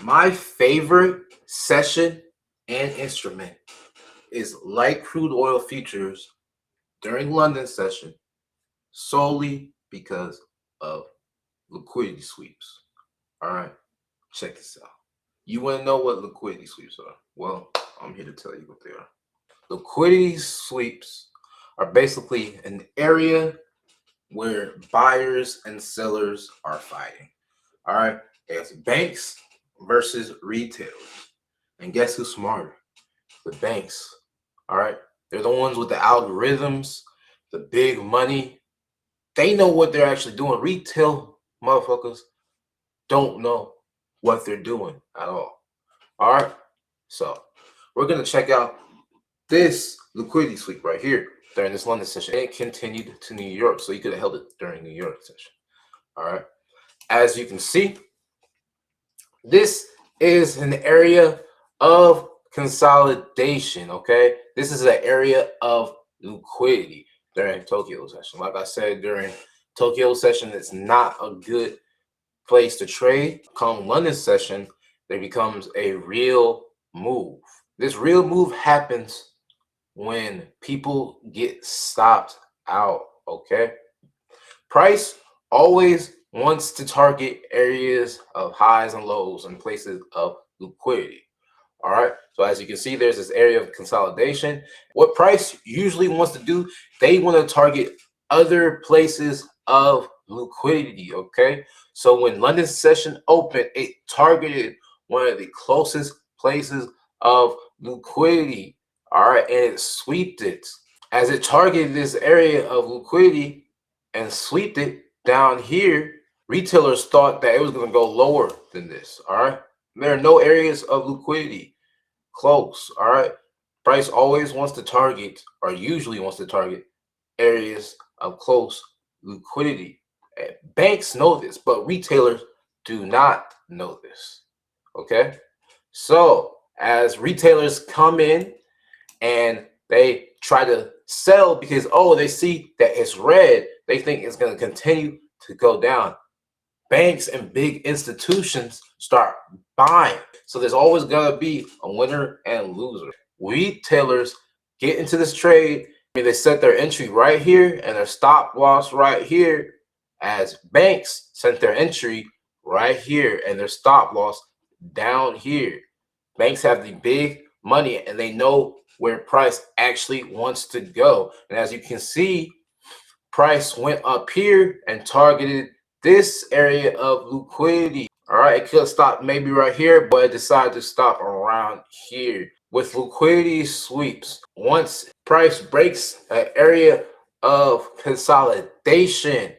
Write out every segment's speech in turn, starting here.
My favorite session and instrument is light crude oil futures during London session solely because of liquidity sweeps. All right, check this out. You want to know what liquidity sweeps are? Well, I'm here to tell you what they are. Liquidity sweeps are basically an area where buyers and sellers are fighting. All right, it's banks versus retailers. And guess who's smarter? The banks. All right, they're the ones with the algorithms, the big money. They know what they're actually doing. Retail motherfuckers don't know what they're doing at all. All right, so we're gonna check out this liquidity sweep right here during this London session. It continued to New York, so you could have held it during New York session. All right, as you can see, this is an area of consolidation. Okay, this is an area of liquidity during Tokyo session. Like I said, during Tokyo session, it's not a good place to trade. Come London session, there becomes a real move. This real move happens when people get stopped out. Okay, price always wants to target areas of highs and lows and places of liquidity. All right, so as you can see, there's this area of consolidation. What price usually wants to do, they want to target other places of liquidity. Okay, so when London session opened, it targeted one of the closest places of liquidity. All right, and it swept it. As it targeted this area of liquidity and swept it down here, retailers thought that it was going to go lower than this. All right, there are no areas of liquidity close. All right, price always wants to target, or usually wants to target, areas of close liquidity. Banks know this, but retailers do not know this. Okay, so as retailers come in and they try to sell because, oh, they see that it's red, they think it's going to continue to go down. Banks and big institutions start buying. So there's always going to be a winner and loser. Retailers get into this trade. I mean, they set their entry right here and their stop loss right here, as banks set their entry right here and their stop loss down here. Banks have the big money and they know where price actually wants to go. And as you can see, price went up here and targeted this area of liquidity. All right, it could stop maybe right here, but it decided to stop around here. With liquidity sweeps, once price breaks an area of consolidation,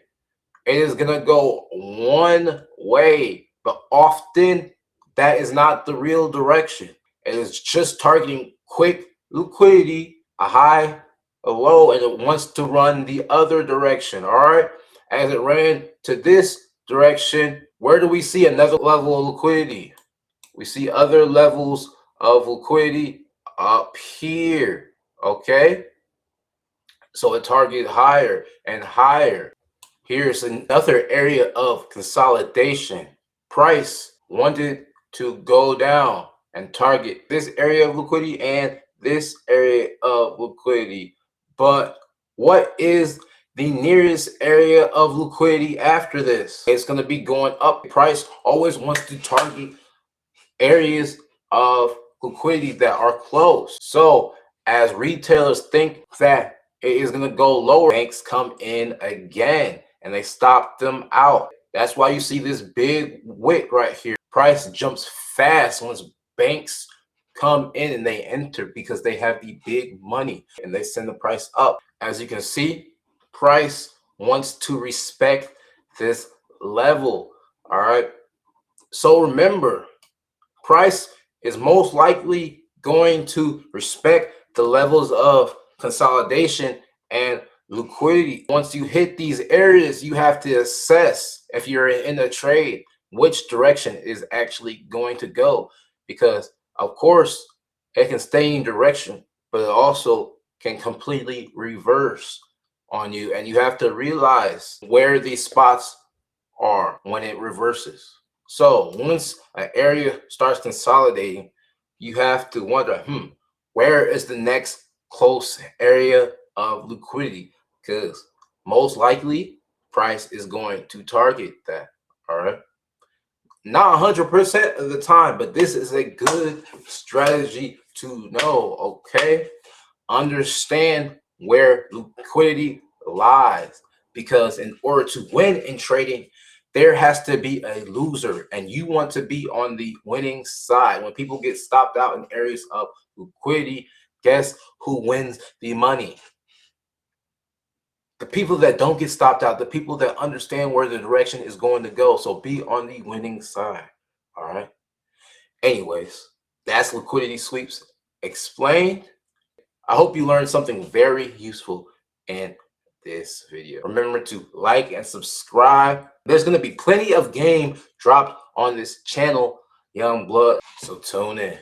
it is going to go one way, but often that is not the real direction. It is just targeting quick liquidity, a high, a low, and it wants to run the other direction. All right, as it ran to this direction, where do we see another level of liquidity? We see other levels of liquidity up here. Okay, so it targeted higher and higher. Here's another area of consolidation. Price wanted to go down and target this area of liquidity and this area of liquidity. But what is the nearest area of liquidity after this? It's going to be going up. Price always wants to target areas of liquidity that are close. So as retailers think that it is going to go lower, banks come in again and they stop them out. That's why you see this big wick right here. Price jumps fast once banks come in and they enter because they have the big money and they send the price up. As you can see, price wants to respect this level. All right, so remember, price is most likely going to respect the levels of consolidation and liquidity. Once you hit these areas, you have to assess, if you're in a trade, which direction is actually going to go, because of course it can stay in direction, but it also can completely reverse on you, and you have to realize where these spots are when it reverses. So once an area starts consolidating, you have to wonder, where is the next close area of liquidity? Because most likely price is going to target that. All right. Not 100% of the time, but this is a good strategy to know. Okay. Understand where liquidity lies, because in order to win in trading, there has to be a loser, and you want to be on the winning side. When people get stopped out in areas of liquidity, guess who wins the money? The people that don't get stopped out, the people that understand where the direction is going to go. So be on the winning side. All right. Anyways, that's liquidity sweeps explained. I hope you learned something very useful in this video. Remember to like and subscribe. There's going to be plenty of game dropped on this channel, Young Blood. So tune in.